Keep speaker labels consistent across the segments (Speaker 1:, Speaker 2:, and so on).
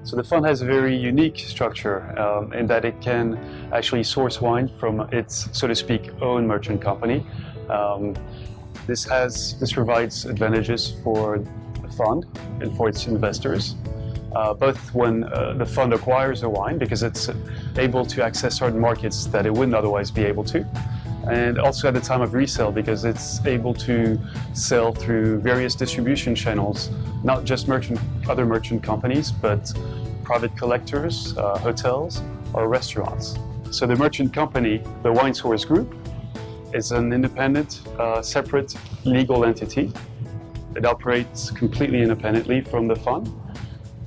Speaker 1: So the fund has a very unique structure in that it can actually source wine from its, so to speak, own merchant company. This provides advantages for the fund and for its investors, both when the fund acquires a wine, because it's able to access certain markets that it wouldn't otherwise be able to, and also at the time of resale, because it's able to sell through various distribution channels, not just other merchant companies, but private collectors, hotels, or restaurants. So the merchant company, the Wine Source Group, is an independent, separate legal entity. It operates completely independently from the fund.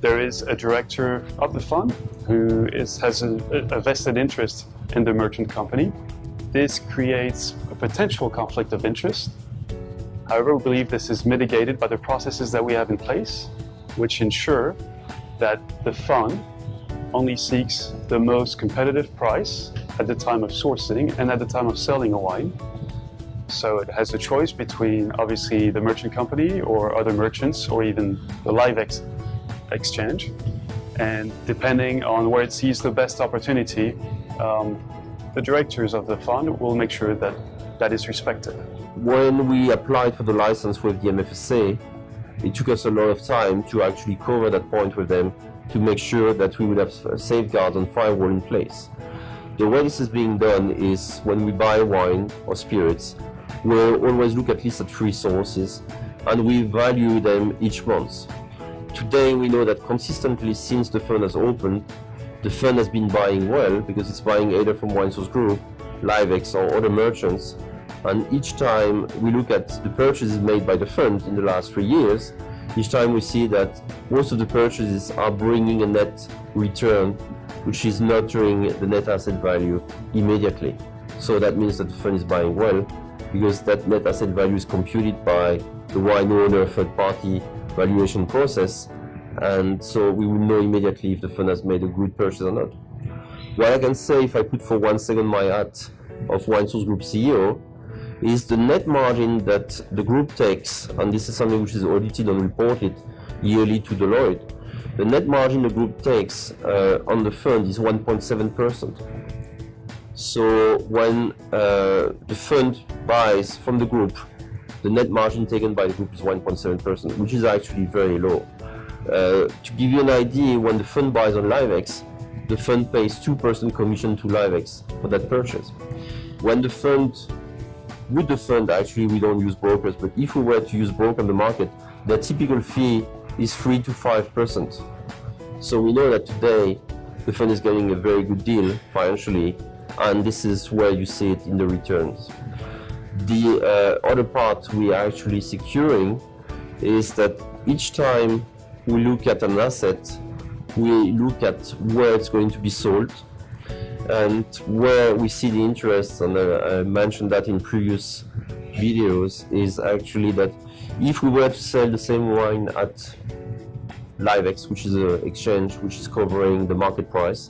Speaker 1: There is a director of the fund who has a vested interest in the merchant company. This creates a potential conflict of interest. However, we believe this is mitigated by the processes that we have in place, which ensure that the fund only seeks the most competitive price at the time of sourcing and at the time of selling a wine. So it has a choice between, obviously, the merchant company or other merchants, or even the live exchange. And depending on where it sees the best opportunity, the directors of the fund will make sure that that is respected.
Speaker 2: When we applied for the license with the MFSA, it took us a lot of time to actually cover that point with them to make sure that we would have safeguards and firewall in place. The way this is being done is when we buy wine or spirits, we'll always look at least at 3 sources, and we value them each month. Today we know that consistently since the fund has opened, the fund has been buying well, because it's buying either from Wine Source Group, LiveX, or other merchants. And each time we look at the purchases made by the fund in the last 3 years, each time we see that most of the purchases are bringing a net return, which is nurturing the net asset value immediately. So that means that the fund is buying well, because that net asset value is computed by the wine owner third-party valuation process, and so we will know immediately if the fund has made a good purchase or not. What I can say, if I put for 1 second my hat of Wine Source Group CEO, is the net margin that the group takes, and this is something which is audited and reported yearly to Deloitte. The net margin the group takes on the fund is 1.7%. So when the fund buys from the group, the net margin taken by the group is 1.7%, which is actually very low. To give you an idea, when the fund buys on LiveX, the fund pays 2% commission to LiveX for that purchase. With the fund, actually, we don't use brokers, but if we were to use broker on the market, their typical fee is 3 to 5%. So we know that today the fund is getting a very good deal financially, and this is where you see it in the returns. The other part we are actually securing is that each time we look at an asset, we look at where it's going to be sold, and where we see the interest, and I mentioned that in previous videos, is actually that if we were to sell the same wine at LiveX, which is an exchange which is covering the market price,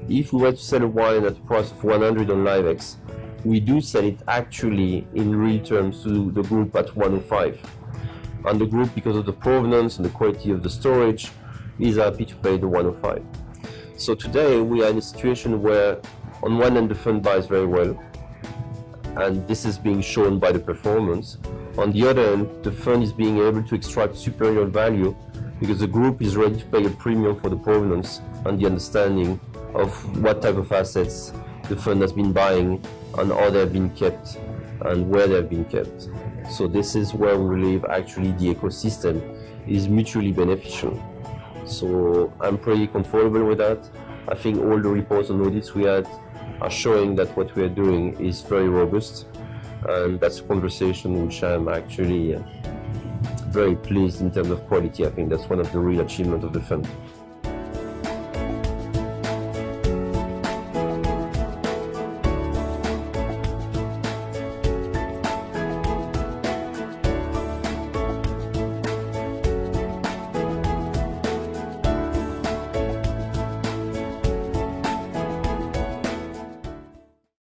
Speaker 2: if we were to sell a wine at the price of 100 on LiveX, we do sell it actually in real terms to the group at 105. And the group, because of the provenance and the quality of the storage, is happy to pay the 105. So today we are in a situation where on one end the fund buys very well, and this is being shown by the performance. On the other end, the fund is being able to extract superior value because the group is ready to pay a premium for the provenance and the understanding of what type of assets the fund has been buying and how they have been kept and where they have been kept. So this is where we believe actually the ecosystem is mutually beneficial. So I'm pretty comfortable with that. I think all the reports and audits we had are showing that what we are doing is very robust, and that's a conversation which I'm actually very pleased in terms of quality. I think that's one of the real achievements of the fund.